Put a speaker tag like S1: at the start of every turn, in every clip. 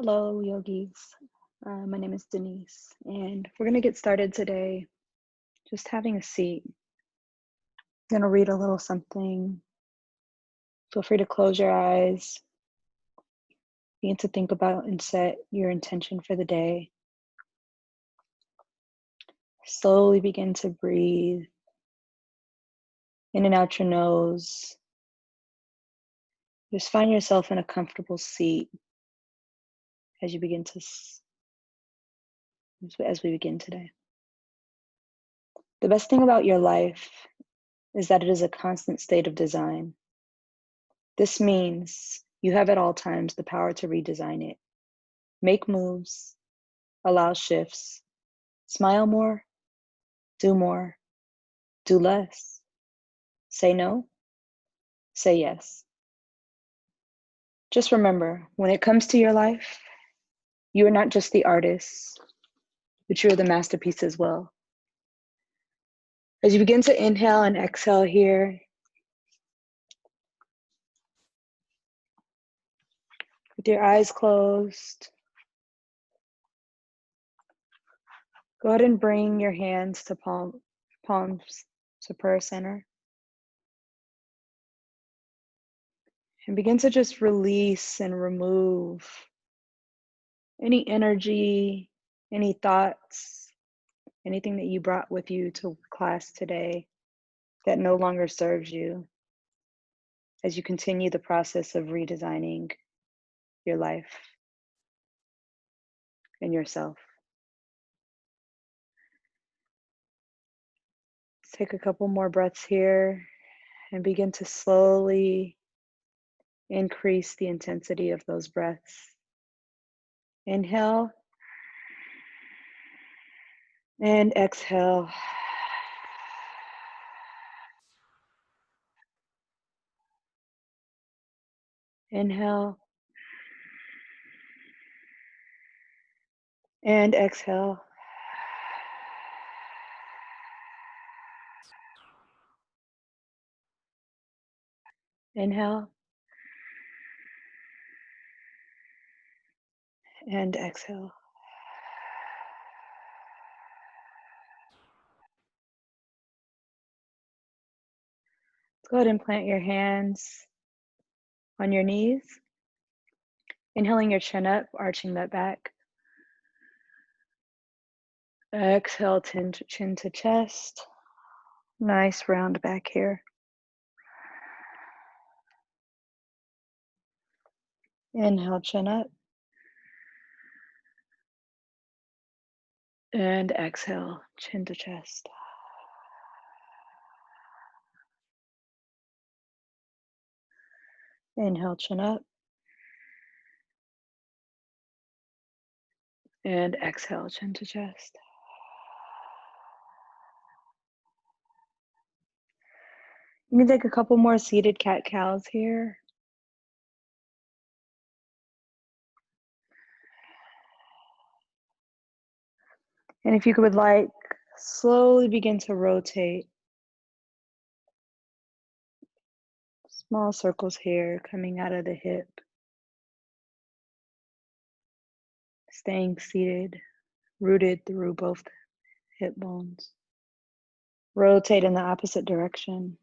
S1: Hello, yogis. My name is Denise, and we're going to get started today just having a seat. I'm going to read a little something. Feel free to close your eyes, begin to think about and set your intention for the day. Slowly begin to breathe in and out your nose. Just find yourself in a comfortable seat as you begin to, as we begin today. The best thing about your life is that it is a constant state of design. This means you have at all times the power to redesign it. Make moves, allow shifts, smile more, do less, say no, say yes. Just remember, when it comes to your life, you are not just the artist, but you are the masterpiece as well. As you begin to inhale and exhale here, with your eyes closed, go ahead and bring your hands to palms to prayer center. And begin to just release and remove any energy, any thoughts, anything that you brought with you to class today that no longer serves you as you continue the process of redesigning your life and yourself. Let's take a couple more breaths here and begin to slowly increase the intensity of those breaths. Inhale and exhale. Inhale and exhale. Inhale and exhale. Go ahead and plant your hands on your knees. Inhaling your chin up, arching that back. Exhale, chin to chest. Nice round back here. Inhale, chin up. And exhale, chin to chest. Inhale, chin up. And exhale, chin to chest. You can take a couple more seated cat-cows here. And if you would like, slowly begin to rotate. Small circles here coming out of the hip. Staying seated, rooted through both hip bones. Rotate in the opposite direction.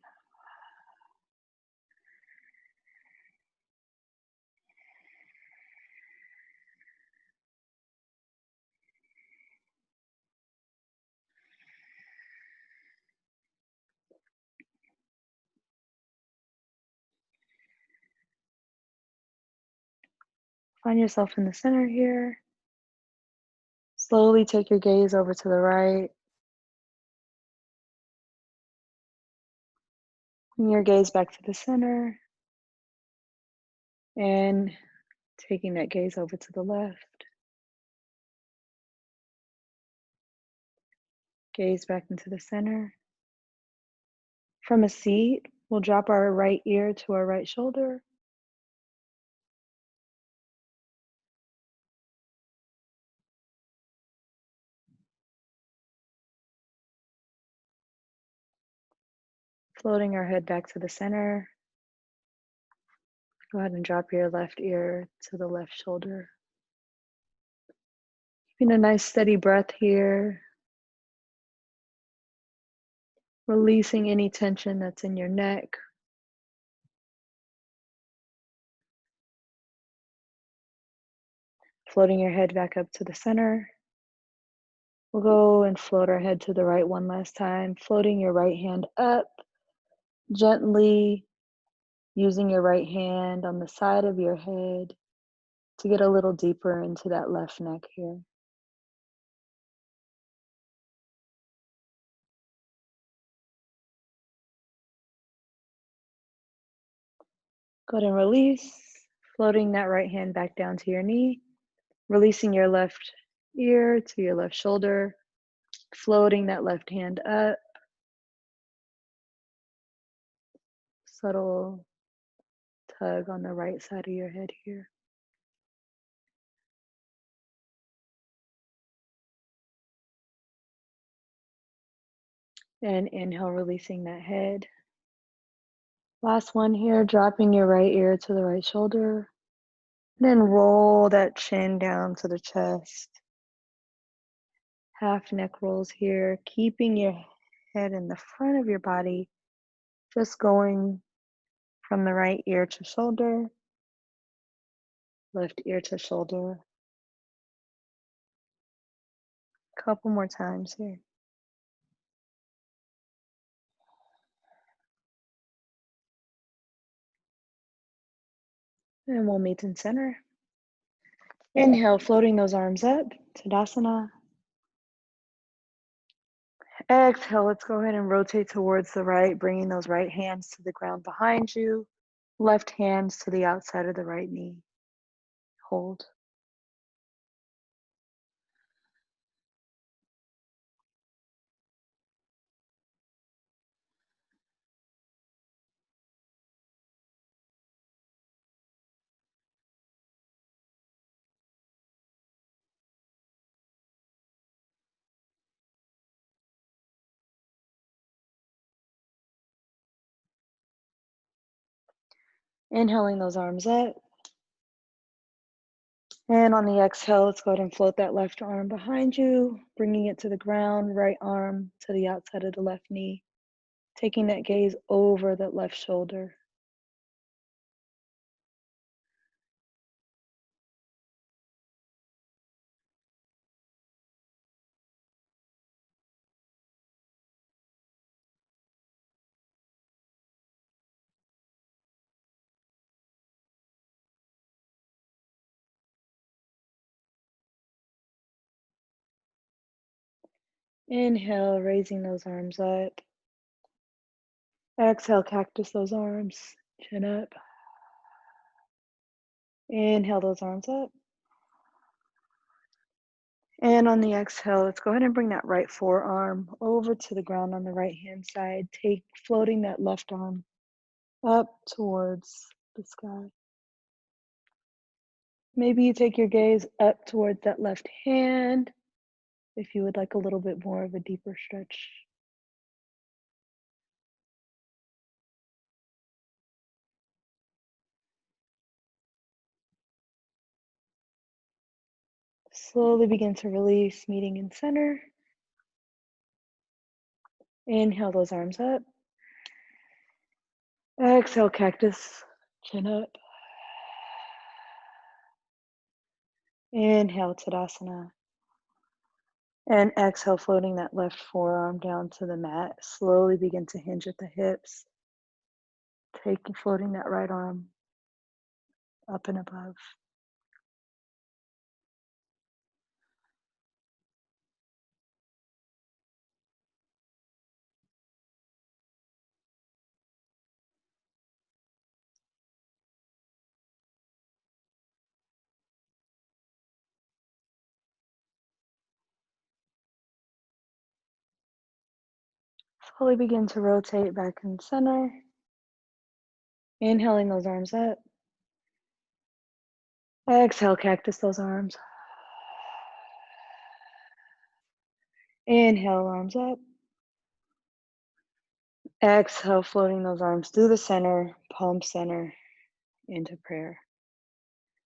S1: Find yourself in the center here. Slowly take your gaze over to the right. Bring your gaze back to the center. And taking that gaze over to the left. Gaze back into the center. From a seat, we'll drop our right ear to our right shoulder. Floating our head back to the center. Go ahead and drop your left ear to the left shoulder. Keeping a nice steady breath here, releasing any tension that's in your neck. Floating your head back up to the center. We'll go and float our head to the right one last time, floating your right hand up, gently using your right hand on the side of your head to get a little deeper into that left neck here. Go ahead and release, floating that right hand back down to your knee, releasing your left ear to your left shoulder, floating that left hand up, subtle tug on the right side of your head here. And inhale, releasing that head. Last one here, dropping your right ear to the right shoulder. Then roll that chin down to the chest. Half neck rolls here, keeping your head in the front of your body, just going from the right ear to shoulder, left ear to shoulder. Couple more times here. And we'll meet in center. Inhale, floating those arms up, Tadasana. Exhale, let's go ahead and rotate towards the right, bringing those right hands to the ground behind you, left hands to the outside of the right knee. Hold. Inhaling those arms up. And on the exhale, let's go ahead and float that left arm behind you, bringing it to the ground, right arm to the outside of the left knee, taking that gaze over that left shoulder. Inhale, raising those arms up. Exhale, cactus those arms, chin up. Inhale those arms up. And on the exhale, let's go ahead and bring that right forearm over to the ground on the right hand side. Floating that left arm up towards the sky. Maybe you take your gaze up towards that left hand if you would like a little bit more of a deeper stretch. Slowly begin to release, meeting in center. Inhale those arms up. Exhale, cactus, chin up. Inhale, Tadasana. And exhale, floating that left forearm down to the mat. Slowly begin to hinge at the hips. Floating that right arm up and above. Slowly begin to rotate back in center. Inhaling those arms up. Exhale, cactus those arms. Inhale, arms up. Exhale, floating those arms through the center, palm center, into prayer.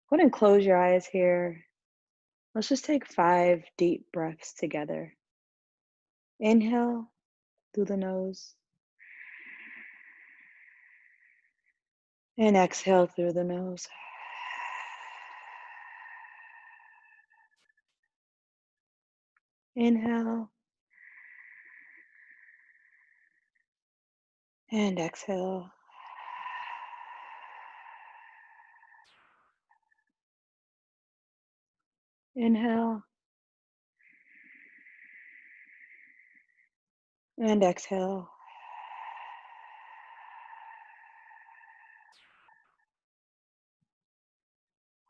S1: Go ahead and close your eyes here. Let's just take 5 deep breaths together. Inhale through the nose and exhale through the nose. Inhale and exhale. Inhale and exhale.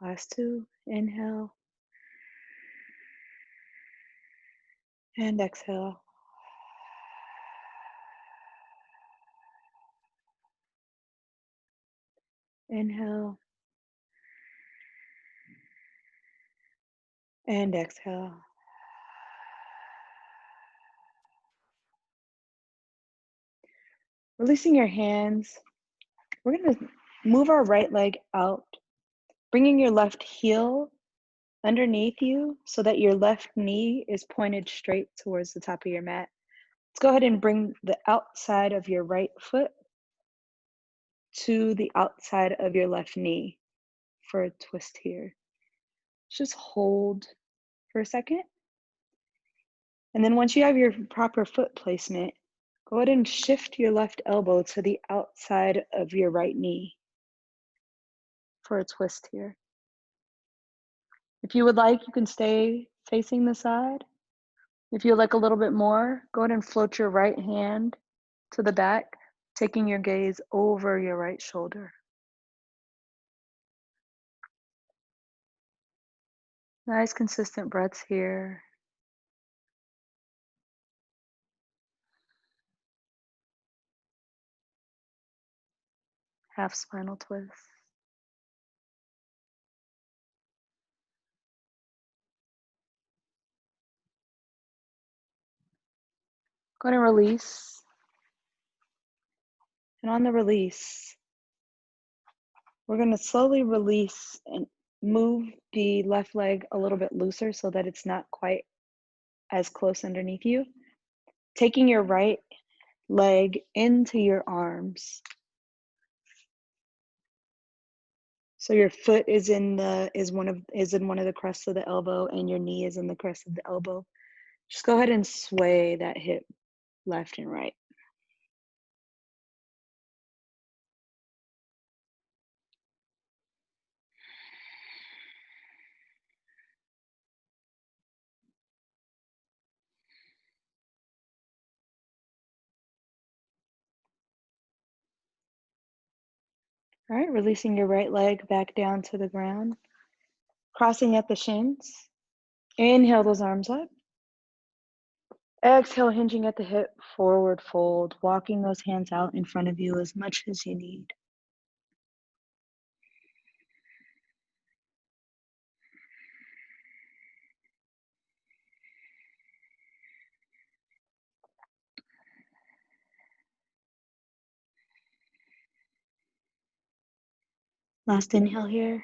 S1: Last 2. Inhale and exhale. Inhale and exhale. Releasing your hands, we're going to move our right leg out, bringing your left heel underneath you so that your left knee is pointed straight towards the top of your mat. Let's go ahead and bring the outside of your right foot to the outside of your left knee for a twist here. Just hold for a second. And then once you have your proper foot placement, go ahead and shift your left elbow to the outside of your right knee for a twist here. If you would like, you can stay facing the side. If you'd like a little bit more, go ahead and float your right hand to the back, taking your gaze over your right shoulder. Nice consistent breaths here. Half spinal twist. Go ahead and release. And on the release, we're going to slowly release and move the left leg a little bit looser so that it's not quite as close underneath you. Taking your right leg into your arms. So your foot is in one of the crests of the elbow and your knee is in the crest of the elbow. Just go ahead and sway that hip left and right. All right, releasing your right leg back down to the ground, crossing at the shins. Inhale those arms up. Exhale, hinging at the hip, forward fold, walking those hands out in front of you as much as you need. Last inhale here.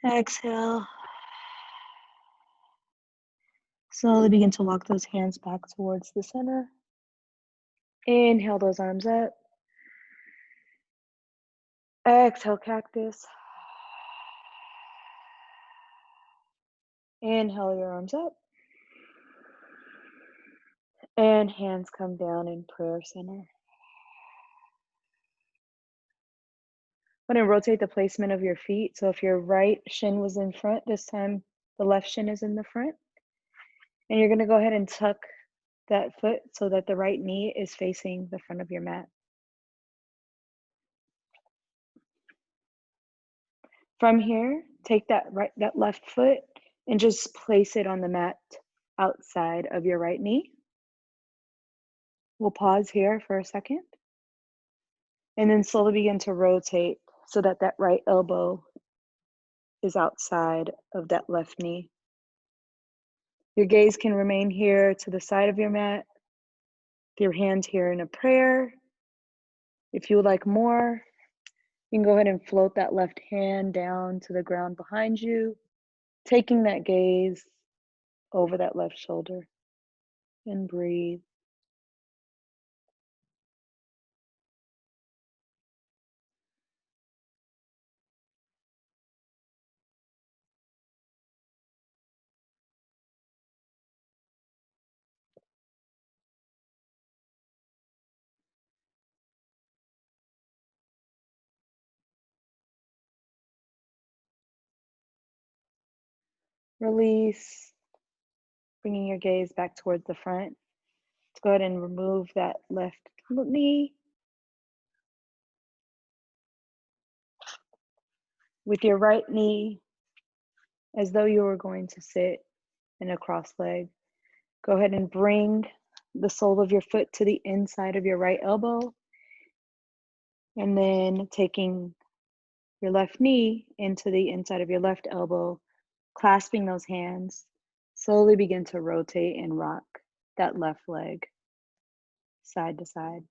S1: Exhale. Slowly begin to walk those hands back towards the center. Inhale those arms up. Exhale, cactus. Inhale your arms up. And hands come down in prayer center. I'm going to rotate the placement of your feet. So if your right shin was in front, this time the left shin is in the front. And you're going to go ahead and tuck that foot so that the right knee is facing the front of your mat. From here, take that left foot and just place it on the mat outside of your right knee. We'll pause here for a second and then slowly begin to rotate so that that right elbow is outside of that left knee. Your gaze can remain here to the side of your mat, your hands here in a prayer. If you would like more, you can go ahead and float that left hand down to the ground behind you. Taking that gaze over that left shoulder and breathe. Release, bringing your gaze back towards the front. Let's go ahead and remove that left knee. With your right knee, as though you were going to sit in a cross leg, go ahead and bring the sole of your foot to the inside of your right elbow. And then taking your left knee into the inside of your left elbow, clasping those hands, slowly begin to rotate and rock that left leg side to side.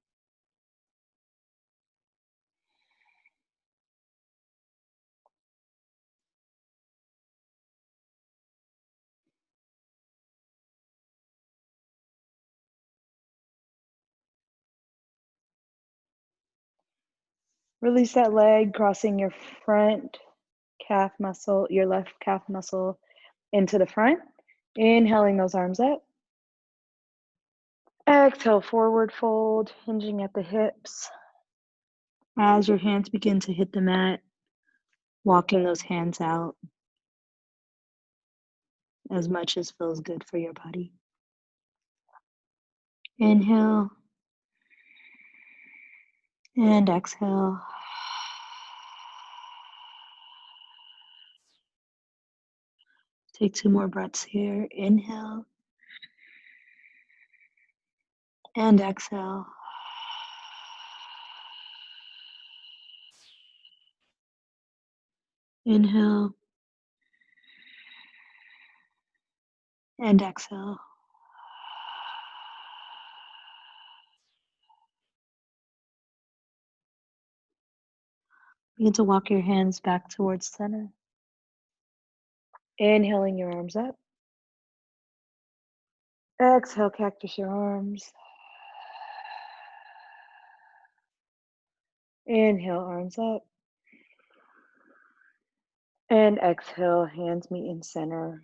S1: Release that leg, crossing your front calf muscle, your left calf muscle into the front. Inhaling those arms up. Exhale, forward fold, hinging at the hips. As your hands begin to hit the mat, walking those hands out as much as feels good for your body. Inhale and exhale. Take 2 more breaths here. Inhale and exhale. Inhale and exhale. Begin to walk your hands back towards center. Inhaling your arms up. Exhale, cactus your arms. Inhale, arms up. And exhale, hands meet in center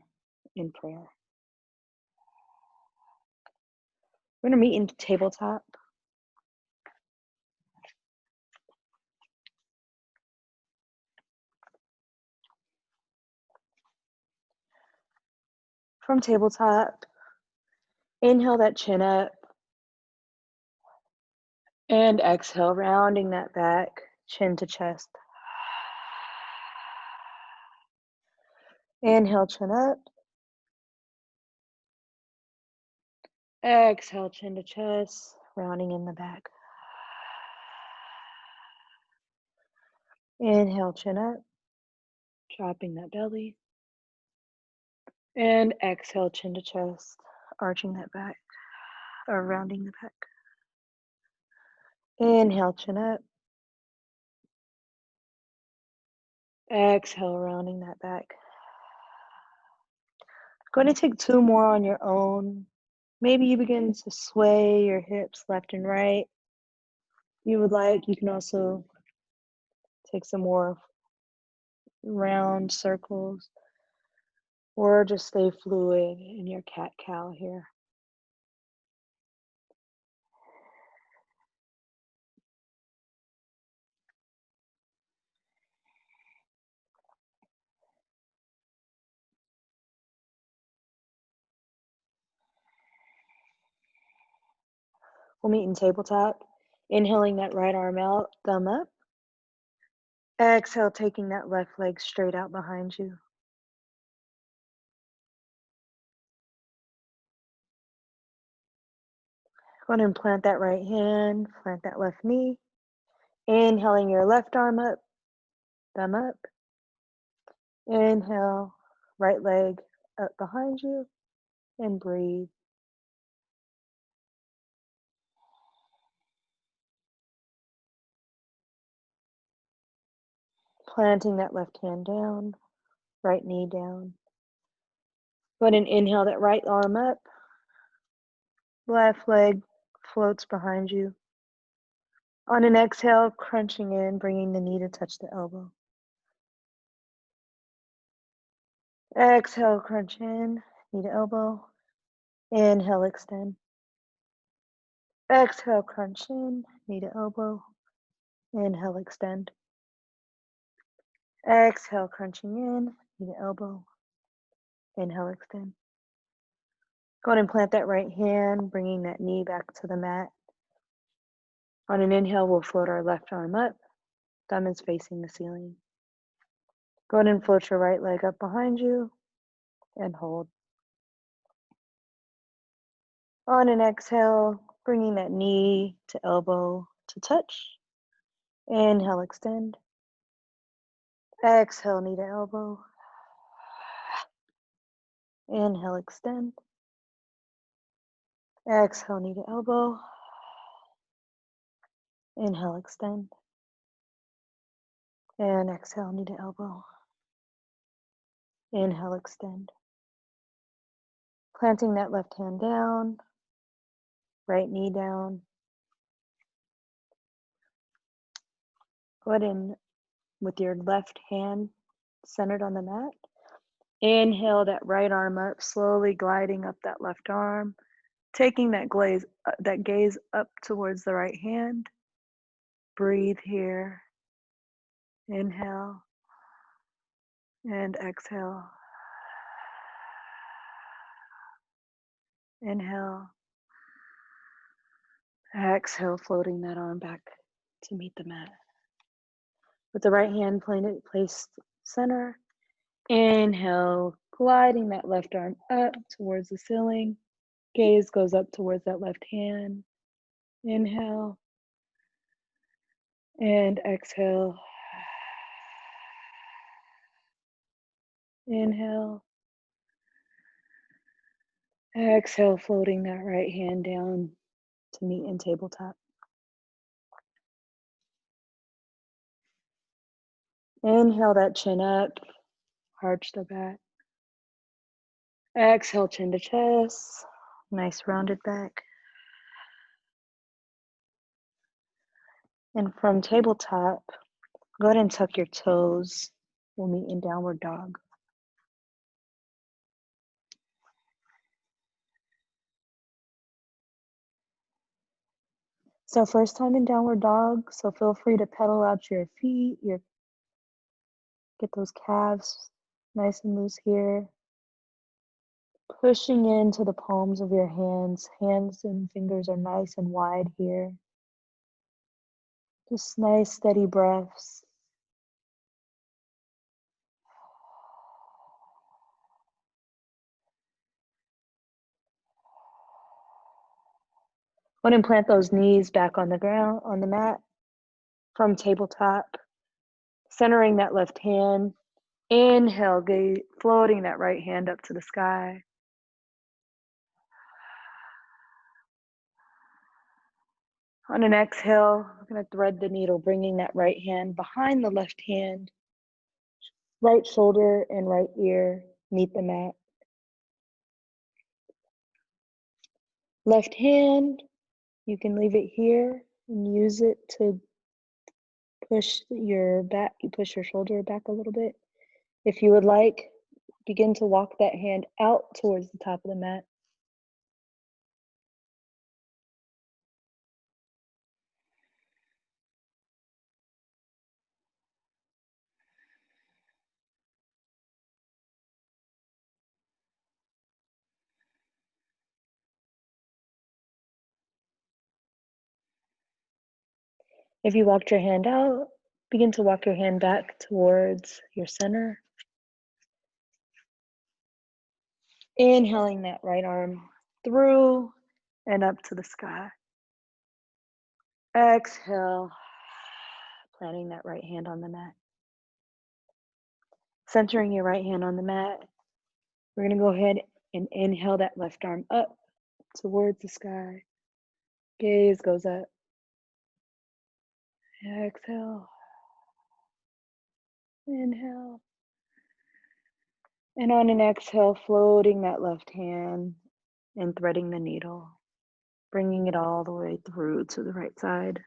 S1: in prayer. We're going to meet in tabletop. From tabletop, inhale that chin up. And exhale, rounding that back, chin to chest. Inhale, chin up. Exhale, chin to chest, rounding in the back. Inhale, chin up, dropping that belly. And exhale, chin to chest, arching that back, or rounding the back. Inhale, chin up. Exhale, rounding that back. Going to take 2 more on your own. Maybe you begin to sway your hips left and right. If you would like, you can also take some more round circles, or just stay fluid in your cat-cow here. We'll meet in tabletop. Inhaling that right arm out, thumb up. Exhale, taking that left leg straight out behind you. Go ahead and plant that right hand, plant that left knee. Inhaling your left arm up, thumb up. Inhale, right leg up behind you, and breathe. Planting that left hand down, right knee down. Go ahead and inhale that right arm up. Left leg floats behind you. On an exhale, crunching in, bringing the knee to touch the elbow. Exhale, crunch in, knee to elbow. Inhale, extend. Exhale, crunch in, knee to elbow. Inhale, extend. Exhale, crunching in, knee to elbow. Inhale, extend. Go ahead and plant that right hand, bringing that knee back to the mat. On an inhale, we'll float our left arm up, thumb is facing the ceiling. Go ahead and float your right leg up behind you and hold. On an exhale, bringing that knee to elbow to touch. Inhale, extend. Exhale, knee to elbow. Inhale, extend. Exhale, knee to elbow. Inhale, extend. And exhale, knee to elbow. Inhale, extend. Planting that left hand down, right knee down. Go ahead and, with your left hand centered on the mat, inhale that right arm up, slowly gliding up that left arm, taking that gaze up towards the right hand. Breathe here. Inhale and exhale. Inhale. Exhale, floating that arm back to meet the mat. With the right hand placed center. Inhale, gliding that left arm up towards the ceiling. Gaze goes up towards that left hand. Inhale and exhale. Inhale. Exhale, floating that right hand down to meet in tabletop. Inhale that chin up, arch the back. Exhale, chin to chest, nice rounded back. And from tabletop, go ahead and tuck your toes. We'll meet in downward dog. So first time in downward dog, so feel free to pedal out your feet, get those calves nice and loose here. Pushing into the palms of your hands. Hands and fingers are nice and wide here. Just nice steady breaths. Go ahead and plant those knees back on the ground, on the mat. From tabletop, centering that left hand. Inhale, floating that right hand up to the sky. On an exhale, we're going to thread the needle, bringing that right hand behind the left hand. Right shoulder and right ear meet the mat. Left hand, you can leave it here and use it to push your back. You push your shoulder back a little bit. If you would like, begin to walk that hand out towards the top of the mat. If you walked your hand out, begin to walk your hand back towards your center. Inhaling that right arm through and up to the sky. Exhale, planting that right hand on the mat. Centering your right hand on the mat, we're going to go ahead and inhale that left arm up towards the sky. Gaze goes up. Exhale. Inhale. And on an exhale, floating that left hand and threading the needle, bringing it all the way through to the right side.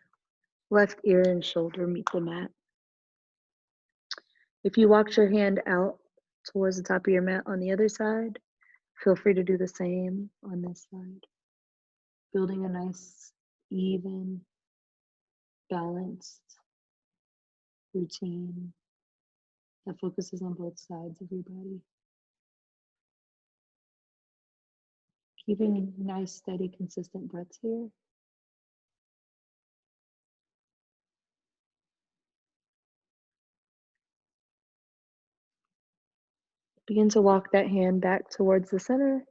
S1: Left ear and shoulder meet the mat. If you walked your hand out towards the top of your mat on the other side, feel free to do the same on this side. Building a nice, even, balanced routine that focuses on both sides of your body. Keeping nice, steady, consistent breaths here. Begin to walk that hand back towards the center.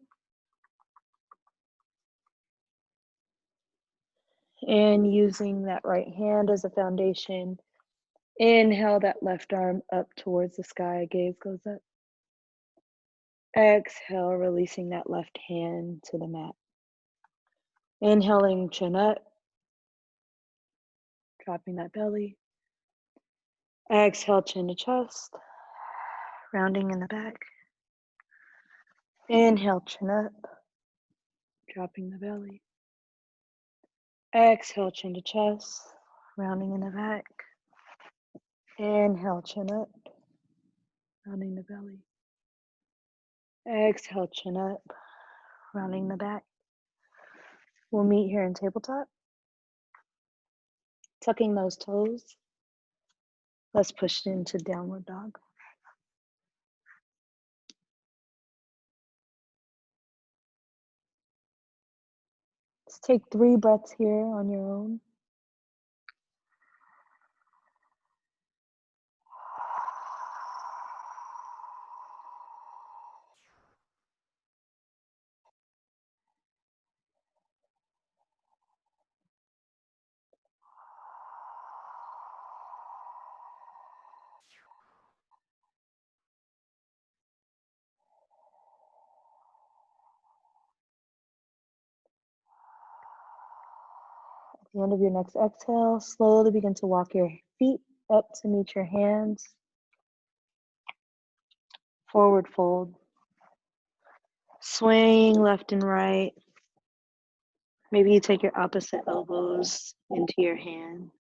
S1: And using that right hand as a foundation, inhale that left arm up towards the sky, gaze goes up. Exhale, releasing that left hand to the mat. Inhaling, chin up, dropping that belly. Exhale, chin to chest, rounding in the back. Inhale, chin up, dropping the belly. Exhale, chin to chest, rounding in the back. Inhale, chin up, rounding the belly. Exhale, chin up, rounding the back. We'll meet here in tabletop. Tucking those toes. Let's push into downward dog. Let's take 3 breaths here on your own. At the end of your next exhale, slowly begin to walk your feet up to meet your hands. Forward fold. Swaying left and right. Maybe you take your opposite elbows into your hands.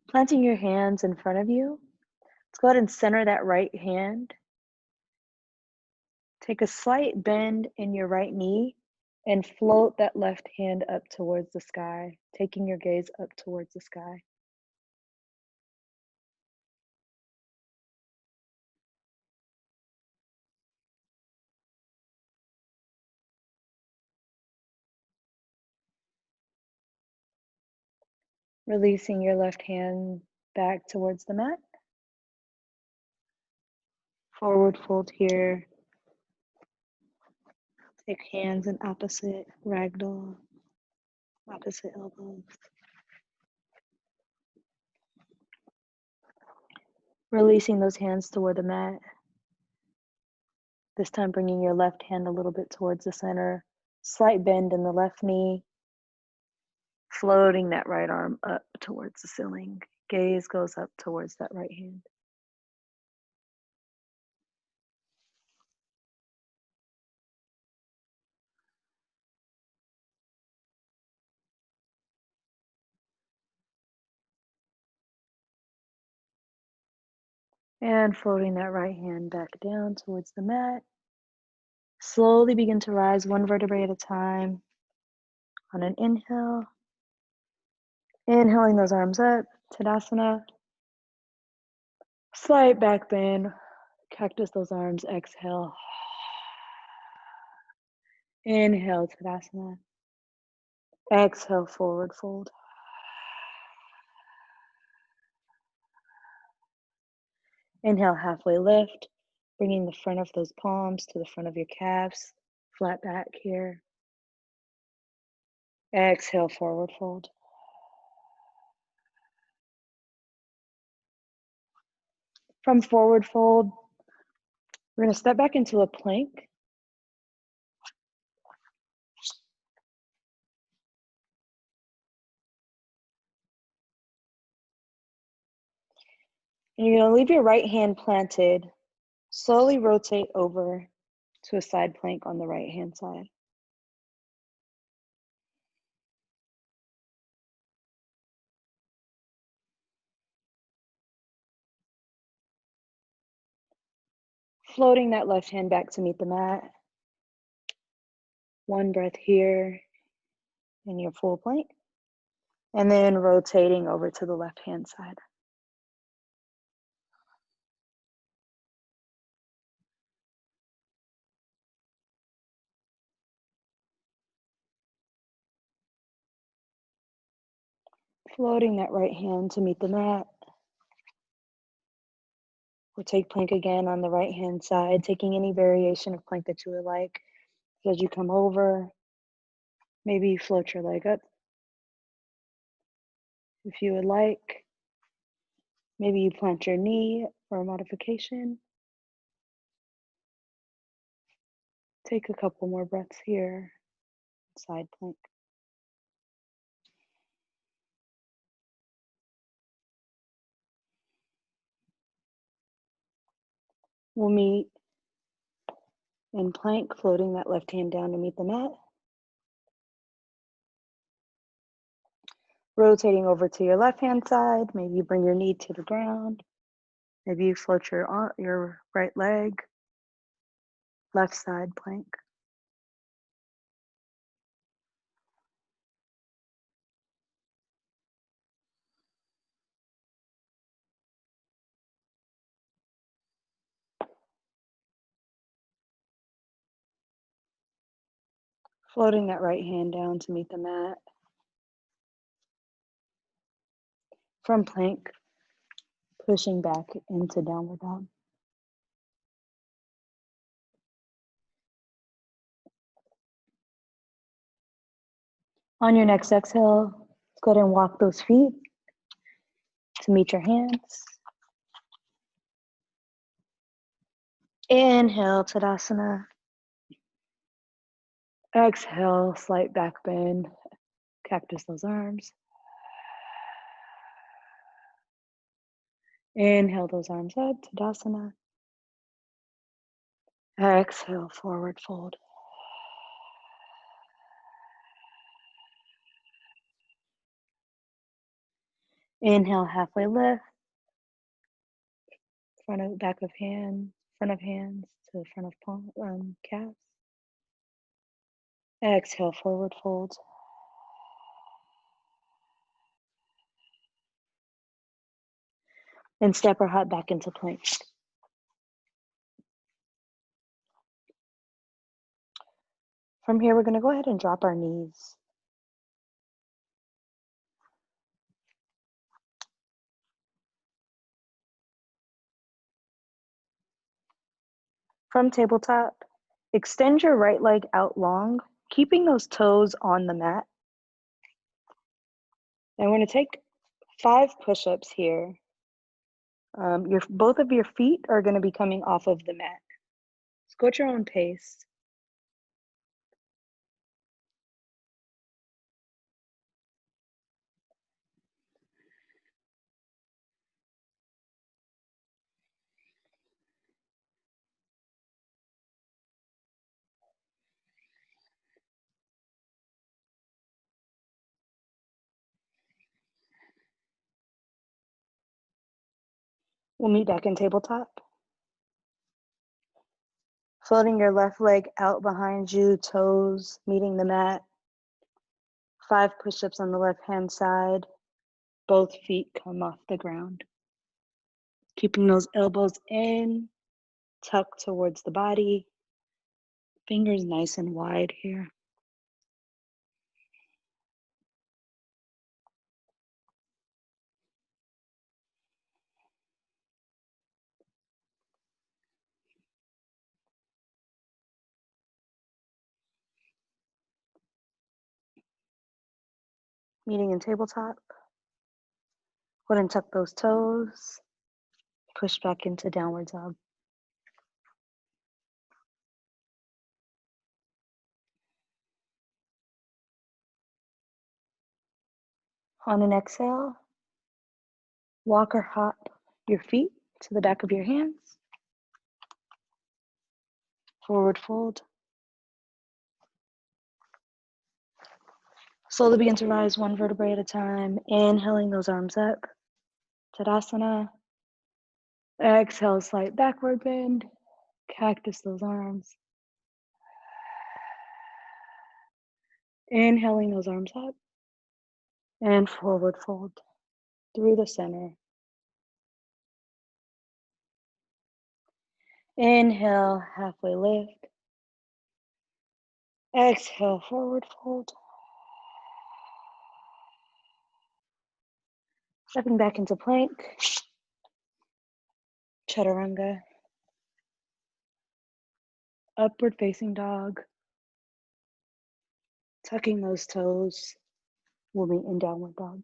S1: Planting your hands in front of you. Let's go ahead and center that right hand. Take a slight bend in your right knee and float that left hand up towards the sky, taking your gaze up towards the sky. Releasing your left hand back towards the mat. Forward fold here. Take hands in opposite ragdoll, opposite elbows. Releasing those hands toward the mat. This time bringing your left hand a little bit towards the center. Slight bend in the left knee. Floating that right arm up towards the ceiling. Gaze goes up towards that right hand. And floating that right hand back down towards the mat. Slowly begin to rise one vertebrae at a time. On an inhale. Inhaling those arms up, Tadasana. Slight back bend, cactus those arms, exhale. Inhale, Tadasana. Exhale, forward fold. Inhale, halfway lift, bringing the front of those palms to the front of your calves, flat back here. Exhale, forward fold. From forward fold, We're going to step back into a plank. And you're going to leave your right hand planted. Slowly rotate over to a side plank on the right hand side. Floating that left hand back to meet the mat. One breath here in your full plank. And then rotating over to the left hand side. Floating that right hand to meet the mat. We'll take plank again on the right hand side, taking any variation of plank that you would like. So as you come over, maybe you float your leg up. If you would like, maybe you plant your knee for a modification. Take a couple more breaths here, side plank. We'll meet in plank, floating that left hand down to meet the mat. Rotating over to your left hand side, maybe you bring your knee to the ground. Maybe you float your right leg, left side plank. Floating that right hand down to meet the mat. From plank, pushing back into downward dog. On your next exhale, go ahead and walk those feet to meet your hands. Inhale, Tadasana. Exhale, slight back bend. Cactus those arms. Inhale those arms up, Tadasana. Exhale, forward fold. Inhale, halfway lift. Back of hand, front of hands to front of palm, calves. Exhale, forward fold. And step or hop back into plank. From here, we're going to go ahead and drop our knees. From tabletop, extend your right leg out long, keeping those toes on the mat. And we're going to take 5 push-ups here. Both of your feet are going to be coming off of the mat. So go at your own pace. We'll meet back in tabletop. Floating your left leg out behind you, toes meeting the mat. 5 push-ups on the left-hand side. Both feet come off the ground. Keeping those elbows in, tucked towards the body. Fingers nice and wide here. Meeting in tabletop. Go ahead and tuck those toes. Push back into downward dog. On an exhale, walk or hop your feet to the back of your hands. Forward fold. Slowly begin to rise one vertebrae at a time. Inhaling those arms up. Tadasana. Exhale, slight backward bend. Cactus those arms. Inhaling those arms up. And forward fold through the center. Inhale, halfway lift. Exhale, forward fold. Stepping back into plank. Chaturanga. Upward facing dog. Tucking those toes. We'll meet in downward dog.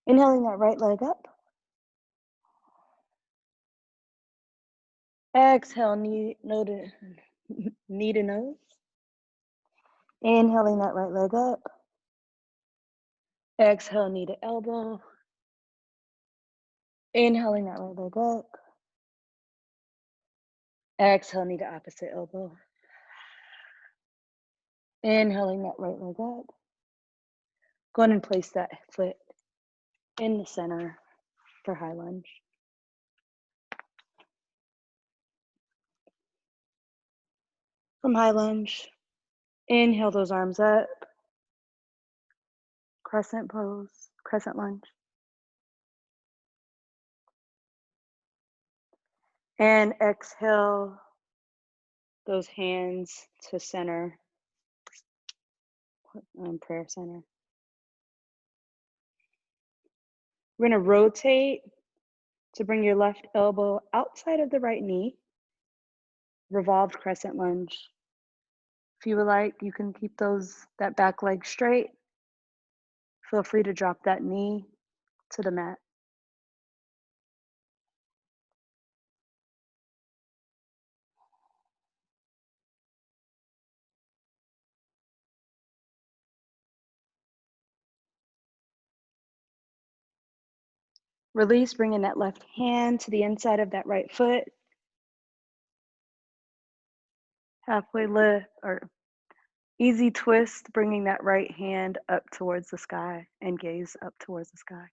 S1: Inhaling that right leg up. Exhale, knee to nose. Inhaling that right leg up. Exhale, knee to elbow. Inhaling that right leg up. Exhale, knee to opposite elbow. Inhaling that right leg up. Go ahead and place that foot in the center for high lunge. From high lunge, inhale those arms up. Crescent pose, crescent lunge. And exhale those hands to center, prayer center. We're gonna rotate to bring your left elbow outside of the right knee. Revolved crescent lunge. If you would like, you can keep that back leg straight. Feel free to drop that knee to the mat. Release, bringing that left hand to the inside of that right foot. Halfway lift or easy twist, bringing that right hand up towards the sky and gaze up towards the sky.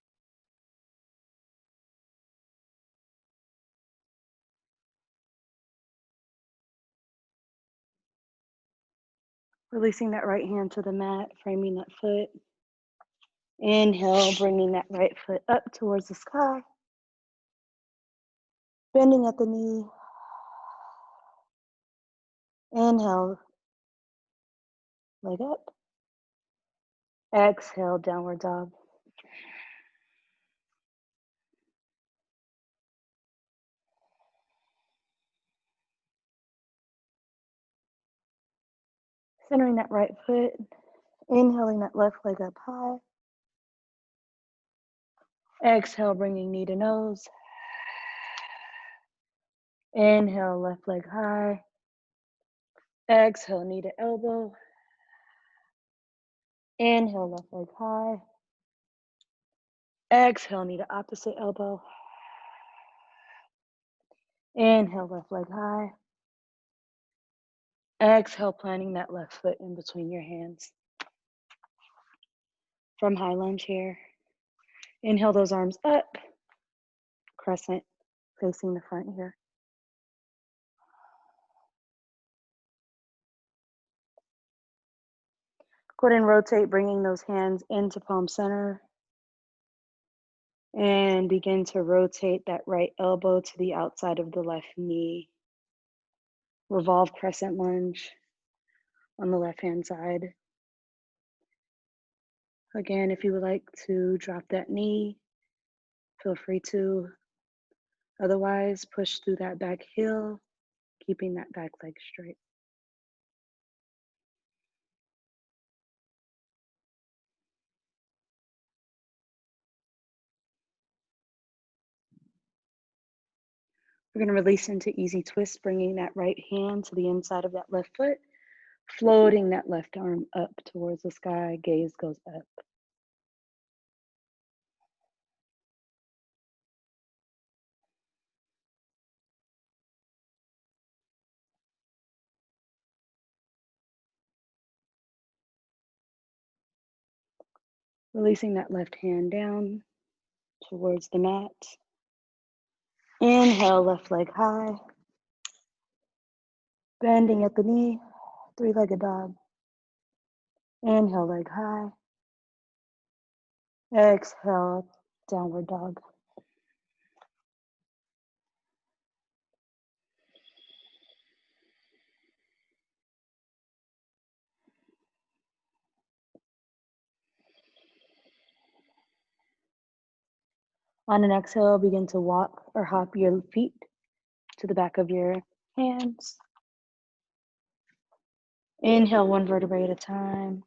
S1: Releasing that right hand to the mat, framing that foot. Inhale, bringing that right foot up towards the sky. Bending at the knee. Inhale, leg up. Exhale, downward dog. Centering that right foot. Inhaling that left leg up high. Exhale, bringing knee to nose. Inhale, left leg high. Exhale, knee to elbow. Inhale, left leg high. Exhale, knee to opposite elbow. Inhale, left leg high. Exhale, planting that left foot in between your hands. From high lunge here. Inhale those arms up. Crescent facing the front here. Go ahead and rotate, bringing those hands into palm center. And begin to rotate that right elbow to the outside of the left knee. Revolve crescent lunge on the left-hand side. Again, if you would like to drop that knee, feel free to. Otherwise, push through that back heel, keeping that back leg straight. We're going to release into easy twist, bringing that right hand to the inside of that left foot, floating that left arm up towards the sky, gaze goes up. Releasing that left hand down towards the mat. Inhale, left leg high. Bending at the knee, three-legged dog. Inhale, leg high. Exhale, downward dog. On an exhale, begin to walk or hop your feet to the back of your hands. Inhale, one vertebrae at a time.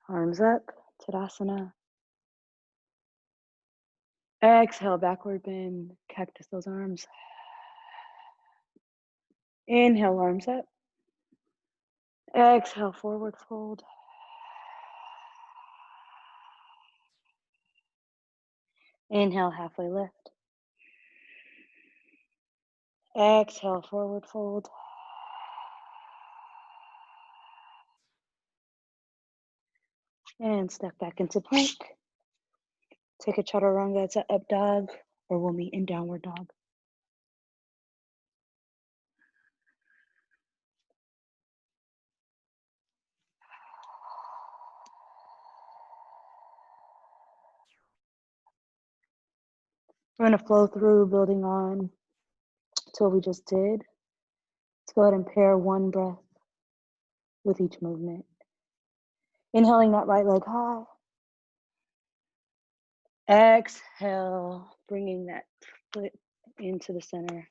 S1: Arms up, Tadasana. Exhale, backward bend, cactus those arms. Inhale, arms up. Exhale, forward fold. Inhale, halfway lift. Exhale, forward fold. And step back into plank. Take a chaturanga to up dog, or we'll meet in downward dog. We're going to flow through, building on to what we just did. Let's go ahead and pair one breath with each movement. Inhaling that right leg high. Exhale, bringing that foot into the center.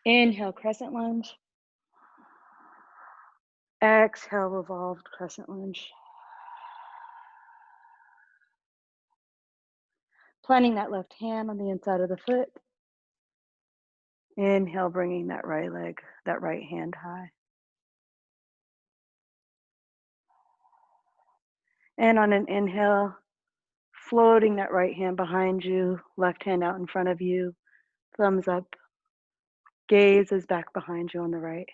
S1: Inhale, crescent lunge. Exhale, revolved crescent lunge. Planting that left hand on the inside of the foot. Inhale, bringing that right leg, that right hand high. And on an inhale, floating that right hand behind you, left hand out in front of you, thumbs up, gaze is back behind you on the right.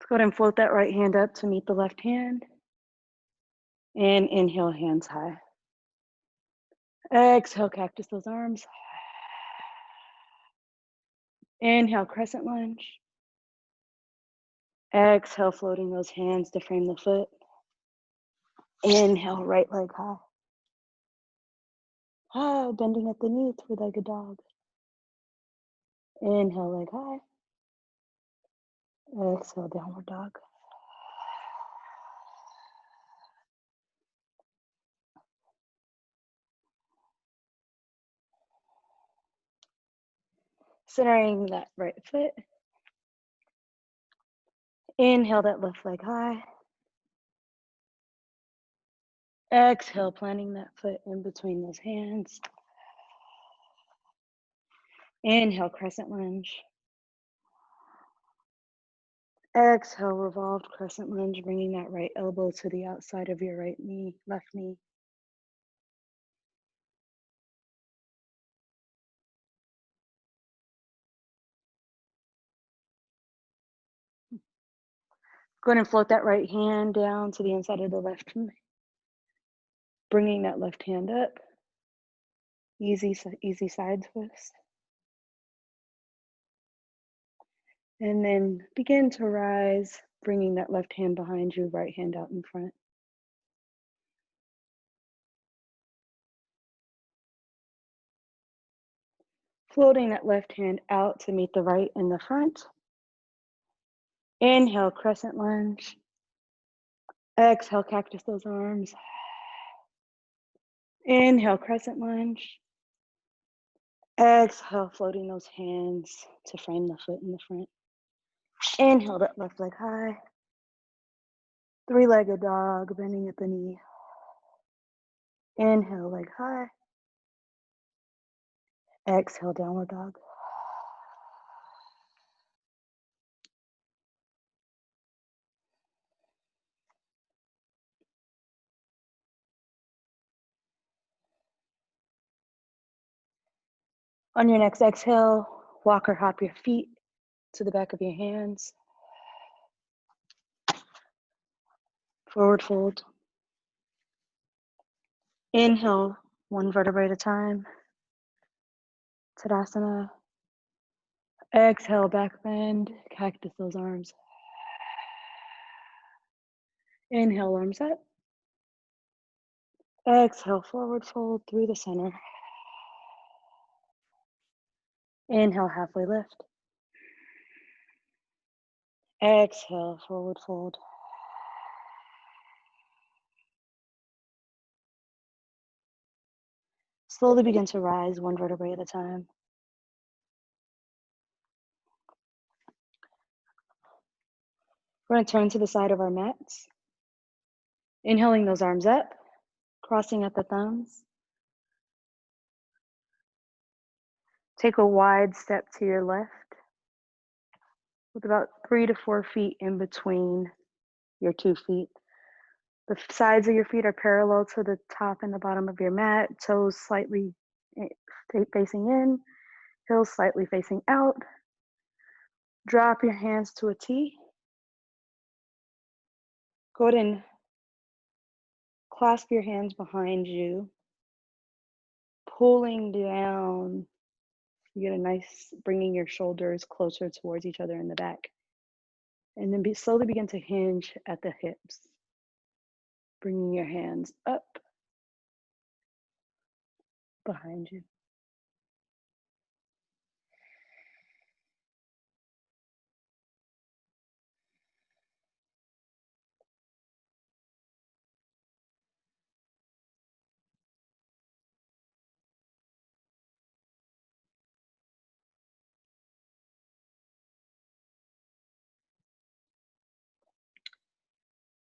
S1: Let's go ahead and float that right hand up to meet the left hand. And inhale, hands high. Exhale, cactus those arms. Inhale, crescent lunge. Exhale, floating those hands to frame the foot. Inhale, right leg high. High, bending at the knee, three-legged dog. Inhale, leg high. Exhale, downward dog. Centering that right foot. Inhale, that left leg high. Exhale, planting that foot in between those hands. Inhale, crescent lunge. Exhale, revolved crescent lunge, bringing that right elbow to the outside of your right knee, left knee. Go ahead and float that right hand down to the inside of the left knee. Bringing that left hand up. Easy side twist. And then begin to rise, bringing that left hand behind you, right hand out in front. Floating that left hand out to meet the right in the front. Inhale, crescent lunge. Exhale, cactus those arms. Inhale, crescent lunge. Exhale, floating those hands to frame the foot in the front. Inhale, that left leg high. Three-legged dog, bending at the knee. Inhale, leg high. Exhale, downward dog. On your next exhale, walk or hop your feet to the back of your hands. Forward fold. Inhale, one vertebrae at a time. Tadasana. Exhale, back bend, cactus those arms. Inhale, arms up. Exhale, forward fold through the center. Inhale, halfway lift. Exhale, forward fold. Slowly begin to rise one vertebrae at a time. We're going to turn to the side of our mats. Inhaling those arms up, crossing at the thumbs. Take a wide step to your left with about 3 to 4 feet in between your 2 feet. The sides of your feet are parallel to the top and the bottom of your mat, toes slightly facing in, heels slightly facing out. Drop your hands to a T. Go ahead and clasp your hands behind you, pulling down. You get a nice, bringing your shoulders closer towards each other in the back. And then slowly begin to hinge at the hips. Bringing your hands up behind you.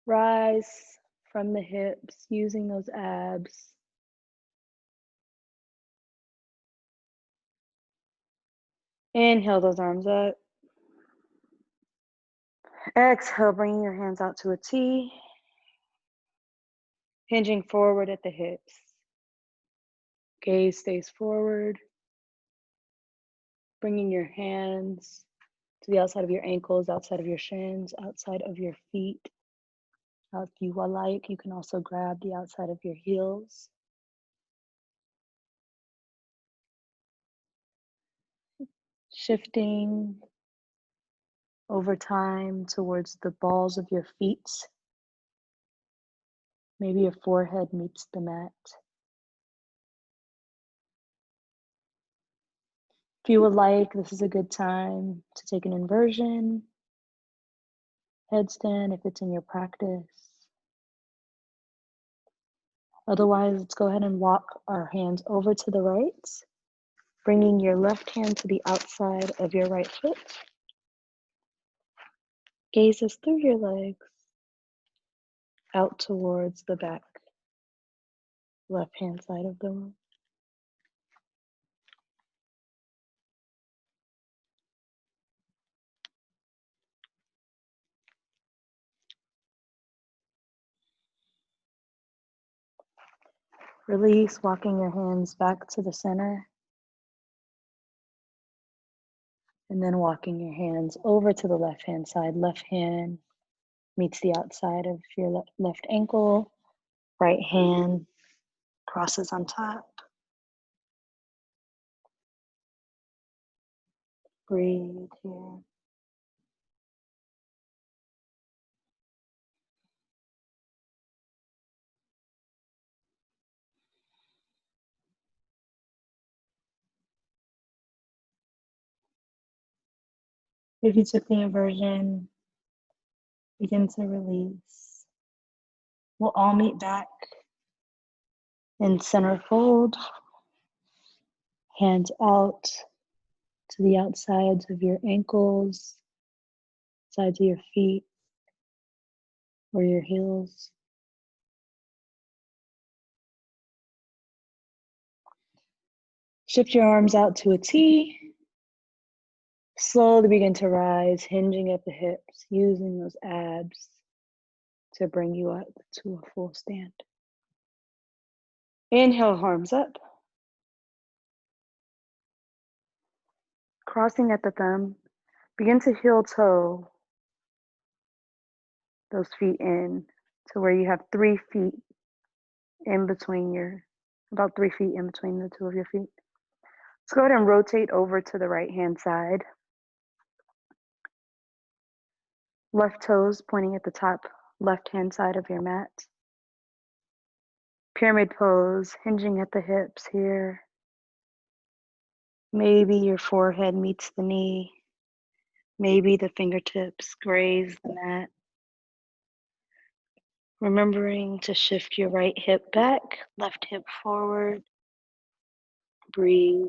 S1: Rise from the hips, using those abs. Inhale those arms up. Exhale, bringing your hands out to a T. Hinging forward at the hips. Gaze stays forward. Bringing your hands to the outside of your ankles, outside of your shins, outside of your feet. If you would like, you can also grab the outside of your heels. Shifting over time towards the balls of your feet. Maybe your forehead meets the mat. If you would like, this is a good time to take an inversion, headstand if it's in your practice. Otherwise, let's go ahead and walk our hands over to the right, bringing your left hand to the outside of your right foot. Gazes through your legs, out towards the back, left-hand side of the room. Release, walking your hands back to the center. And then walking your hands over to the left-hand side. Left hand meets the outside of your left ankle. Right hand crosses on top. Breathe here. If you took the inversion, begin to release. We'll all meet back in center fold. Hands out to the outsides of your ankles, sides of your feet, or your heels. Shift your arms out to a T. Slowly begin to rise, hinging at the hips, using those abs to bring you up to a full stand. Inhale, arms up. Crossing at the thumb, begin to heel toe those feet in to where you have 3 feet in between about 3 feet in between the two of your feet. Let's go ahead and rotate over to the right hand side. Left toes pointing at the top left hand side of your mat. Pyramid pose, hinging at the hips here. Maybe your forehead meets the knee. Maybe the fingertips graze the mat. Remembering to shift your right hip back, left hip forward. Breathe.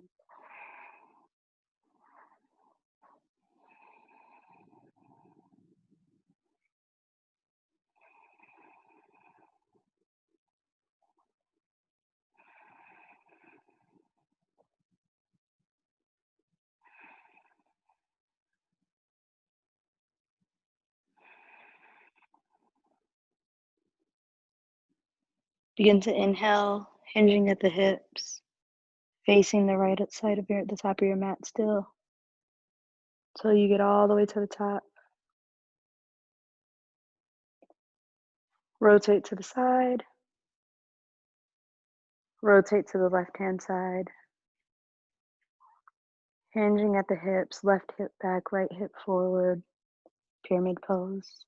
S1: Begin to inhale, hinging at the hips, facing the right side of the top of your mat still, till you get all the way to the top. Rotate to the side, rotate to the left-hand side, hinging at the hips, left hip back, right hip forward, pyramid pose.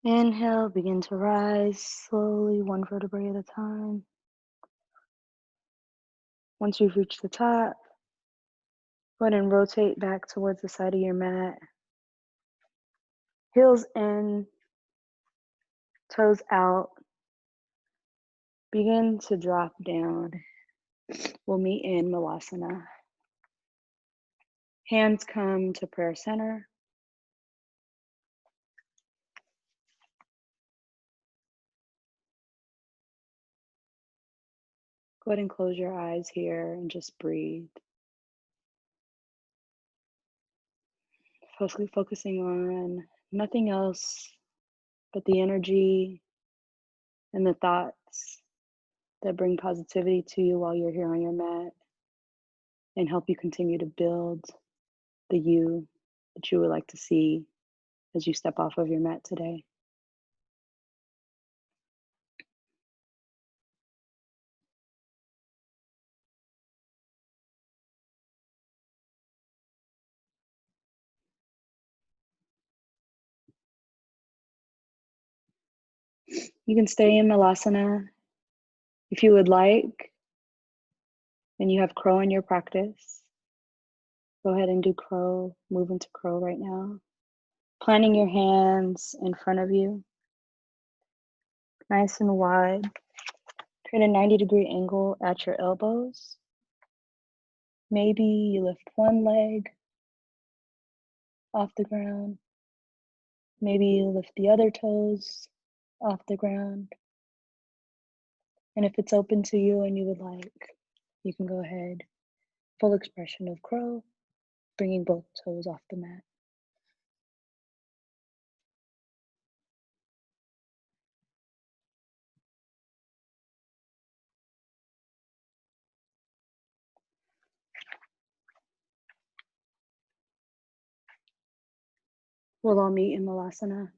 S1: Inhale, begin to rise slowly, one vertebrae at a time. Once you've reached the top, go ahead and rotate back towards the side of your mat. Heels in, toes out. Begin to drop down. We'll meet in Malasana. Hands come to prayer center. Go ahead and close your eyes here and just breathe. Focusing on nothing else but the energy and the thoughts that bring positivity to you while you're here on your mat and help you continue to build the you that you would like to see as you step off of your mat today. You can stay in Malasana if you would like, and you have crow in your practice. Go ahead and do crow, move into crow right now. Planting your hands in front of you, nice and wide. Create a 90-degree angle at your elbows. Maybe you lift one leg off the ground. Maybe you lift the other toes off the ground. And if it's open to you and you would like, you can go ahead. Full expression of crow, bringing both toes off the mat. We'll all meet in Malasana.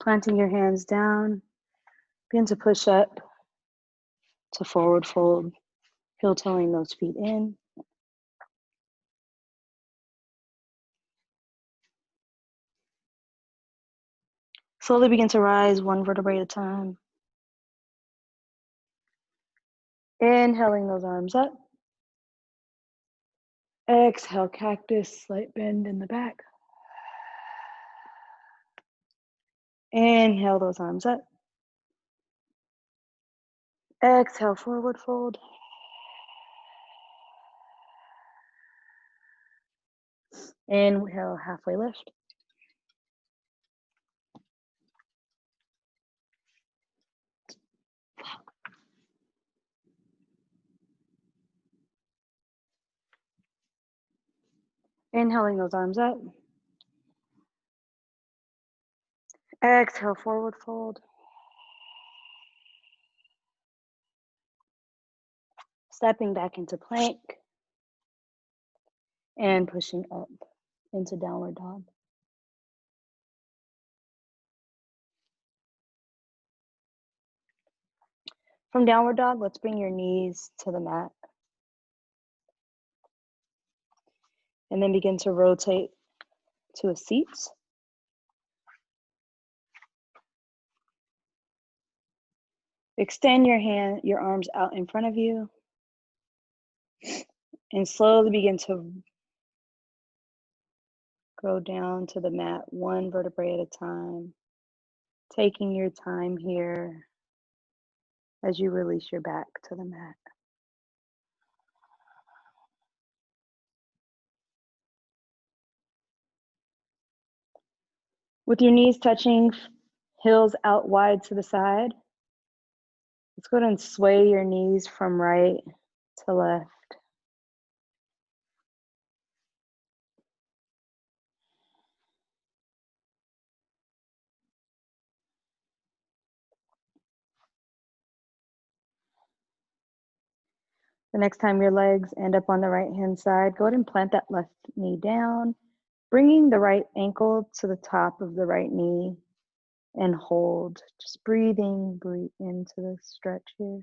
S1: Planting your hands down, begin to push up to forward fold, heel toeing those feet in. Slowly begin to rise one vertebrae at a time. Inhaling those arms up. Exhale, cactus, slight bend in the back. Inhale those arms up. Exhale, forward fold. Inhale, halfway lift. Inhaling those arms up. Exhale, forward fold. Stepping back into plank and pushing up into downward dog. From downward dog, let's bring your knees to the mat. And then begin to rotate to a seat. Extend your arms out in front of you. And slowly begin to go down to the mat one vertebrae at a time. Taking your time here as you release your back to the mat. With your knees touching, heels out wide to the side. Let's go ahead and sway your knees from right to left. The next time your legs end up on the right-hand side, go ahead and plant that left knee down, bringing the right ankle to the top of the right knee and hold. Just breathe into the stretch here.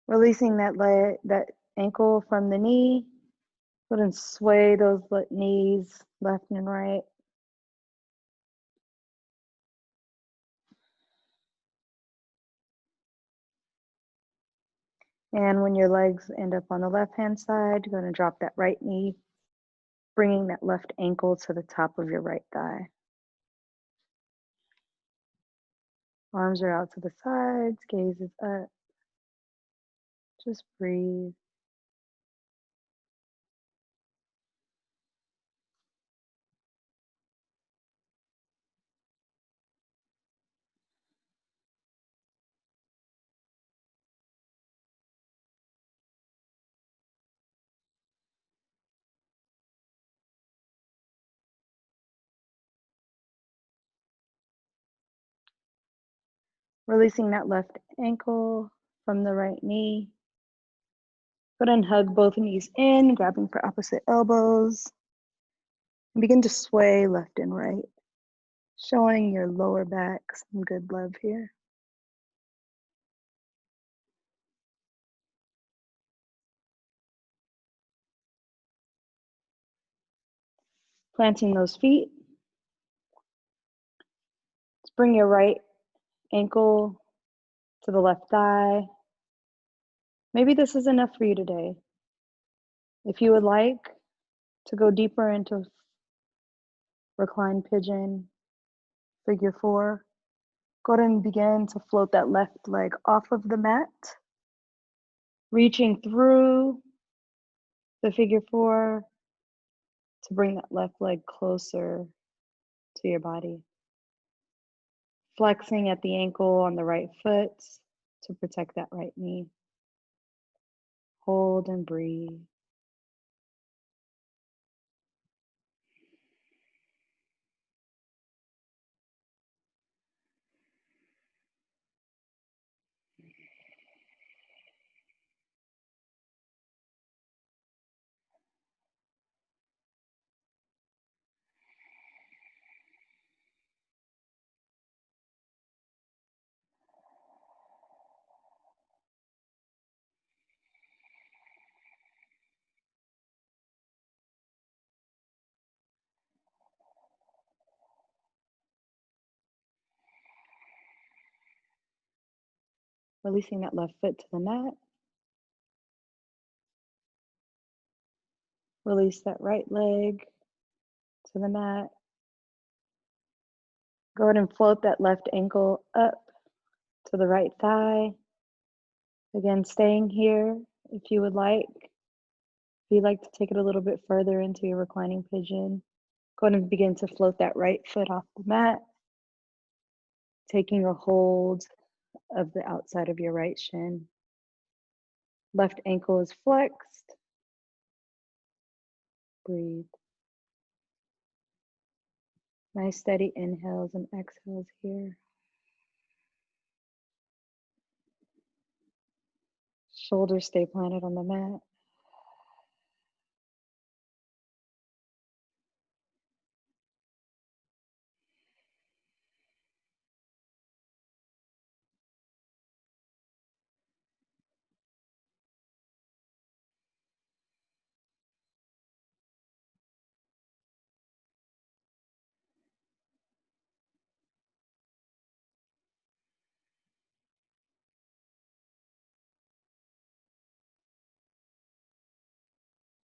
S1: Releasing that ankle from the knee. Go ahead and sway those knees left and right. And when your legs end up on the left-hand side, you're going to drop that right knee, bringing that left ankle to the top of your right thigh. Arms are out to the sides, gaze is up. Just breathe. Releasing that left ankle from the right knee. Go ahead and hug both knees in, grabbing for opposite elbows. And begin to sway left and right, showing your lower back some good love here. Planting those feet. Let's bring your right ankle to the left thigh. Maybe this is enough for you today. If you would like to go deeper into reclined pigeon, figure 4, go ahead and begin to float that left leg off of the mat, reaching through the figure 4 to bring that left leg closer to your body. Flexing at the ankle on the right foot to protect that right knee. Hold and breathe. Releasing that left foot to the mat. Release that right leg to the mat. Go ahead and float that left ankle up to the right thigh. Again, staying here if you would like. If you'd like to take it a little bit further into your reclining pigeon, go ahead and begin to float that right foot off the mat, taking a hold of the outside of your right shin. Left ankle is flexed. Breathe. Nice steady inhales and exhales here. Shoulders stay planted on the mat.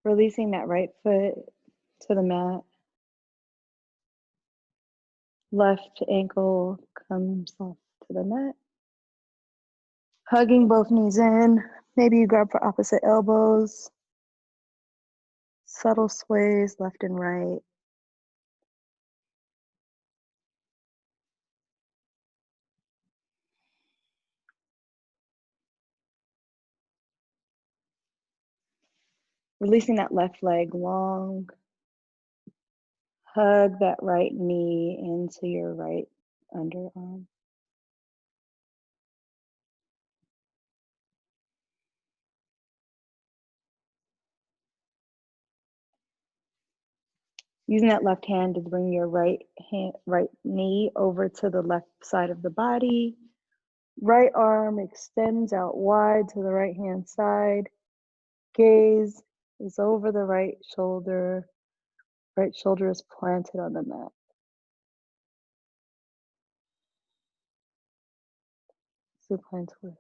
S1: Releasing that right foot to the mat. Left ankle comes off to the mat. Hugging both knees in. Maybe you grab for opposite elbows. Subtle sways left and right. Releasing that left leg long. Hug that right knee into your right underarm. Using that left hand to bring your right knee over to the left side of the body. Right arm extends out wide to the right hand side. Gaze is over the right shoulder. Right shoulder is planted on the mat. Supine twist.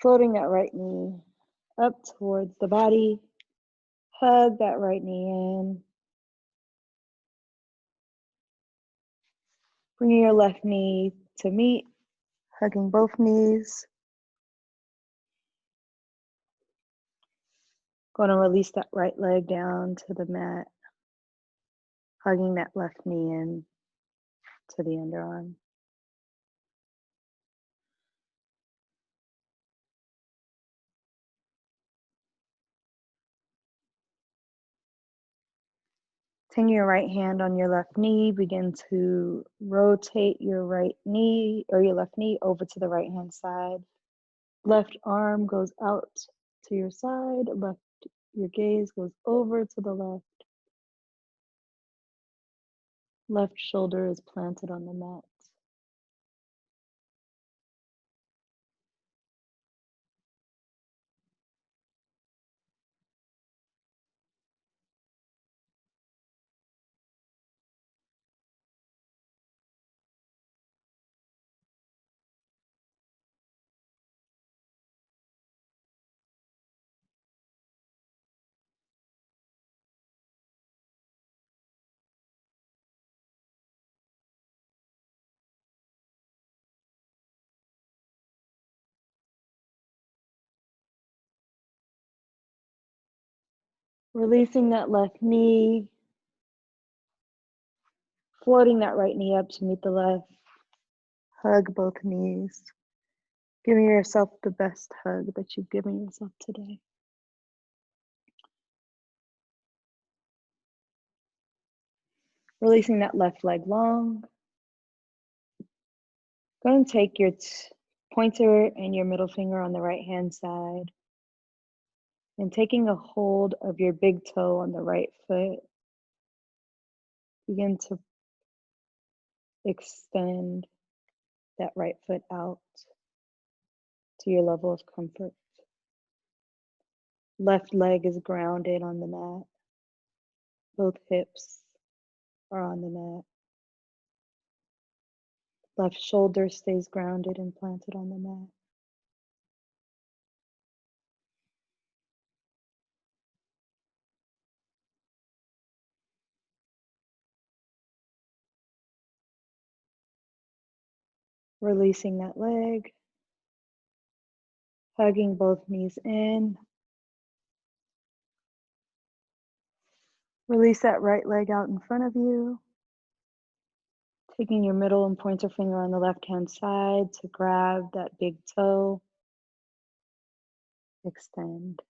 S1: Floating that right knee up towards the body. Hug that right knee in. Bringing your left knee to meet, hugging both knees. Going to release that right leg down to the mat, hugging that left knee in to the underarm. Taking your right hand on your left knee, begin to rotate your right knee or your left knee over to the right hand side. Left arm goes out to your side, your gaze goes over to the left. Left shoulder is planted on the mat. Releasing that left knee, floating that right knee up to meet the left. Hug both knees. Giving yourself the best hug that you've given yourself today. Releasing that left leg long. Go ahead and take your pointer and your middle finger on the right hand side and taking a hold of your big toe on the right foot. Begin to extend that right foot out to your level of comfort. Left leg is grounded on the mat. Both hips are on the mat. Left shoulder stays grounded and planted on the mat. Releasing that leg. Hugging both knees in. Release that right leg out in front of you. Taking your middle and pointer finger on the left-hand side to grab that big toe. Extend.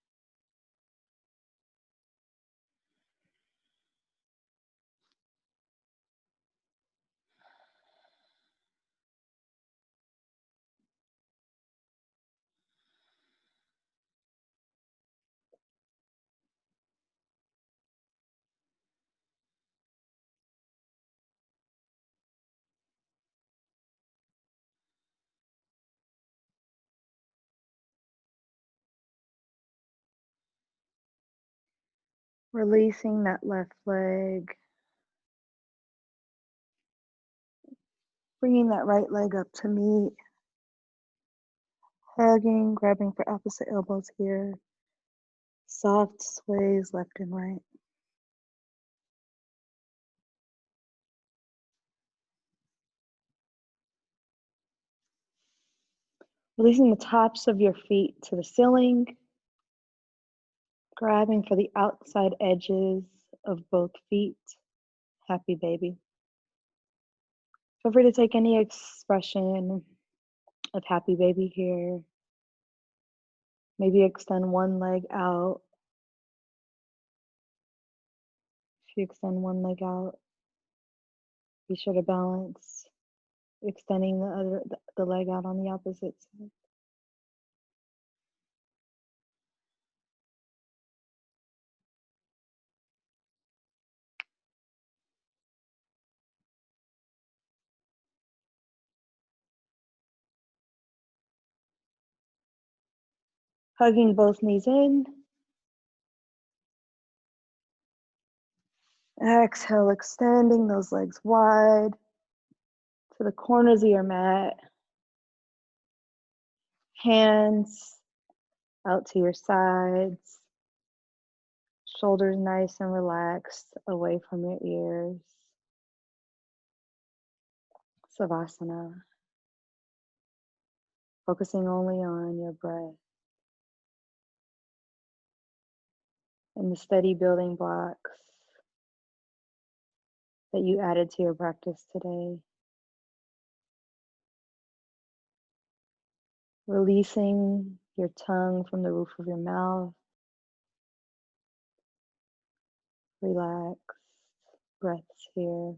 S1: Releasing that left leg. Bringing that right leg up to meet. Hugging, grabbing for opposite elbows here. Soft sways left and right. Releasing the tops of your feet to the ceiling. Grabbing for the outside edges of both feet. Happy baby. Feel free to take any expression of happy baby here. Maybe extend one leg out. If you extend one leg out, be sure to balance extending the leg out on the opposite side. Hugging both knees in. Exhale, extending those legs wide to the corners of your mat. Hands out to your sides. Shoulders nice and relaxed away from your ears. Savasana. Focusing only on your breath and the steady building blocks that you added to your practice today. Releasing your tongue from the roof of your mouth. Relaxed breaths here.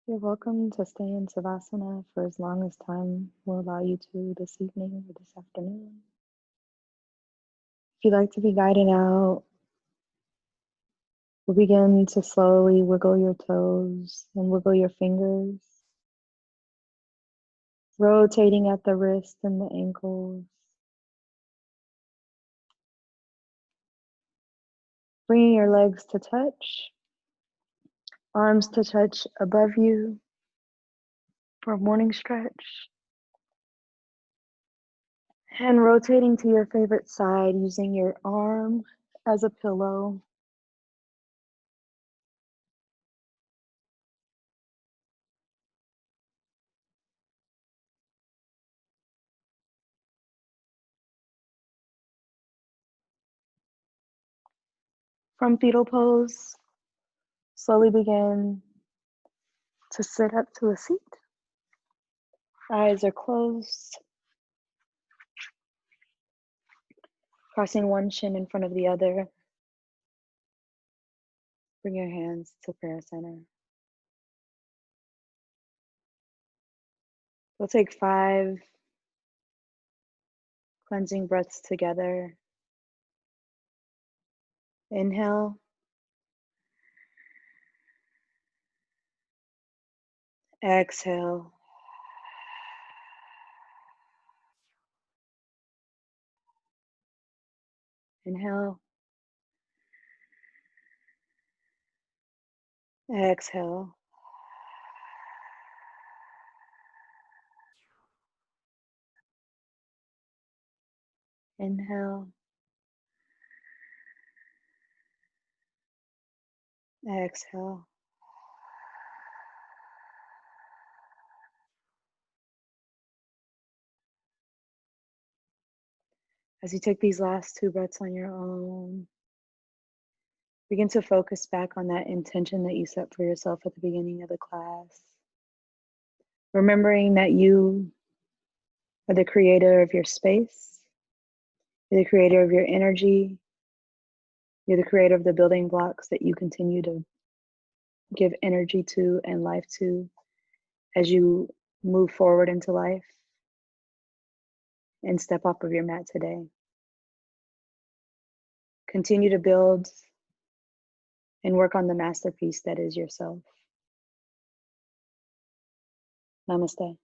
S1: You're welcome to stay in Savasana for as long as time will allow you to this evening or this afternoon. If you'd like to be guided out, we'll begin to slowly wiggle your toes and wiggle your fingers, rotating at the wrist and the ankles. Bringing your legs to touch, arms to touch above you for a morning stretch. And rotating to your favorite side using your arm as a pillow. From fetal pose, slowly begin to sit up to a seat. Eyes are closed. Crossing one shin in front of the other. Bring your hands to prayer center. We'll take 5 cleansing breaths together. Inhale. Exhale. Inhale. Exhale. Inhale. Exhale. As you take these last 2 breaths on your own, begin to focus back on that intention that you set for yourself at the beginning of the class. Remembering that you are the creator of your space, you're the creator of your energy, you're the creator of the building blocks that you continue to give energy to and life to as you move forward into life and step off of your mat today. Continue to build and work on the masterpiece that is yourself. Namaste.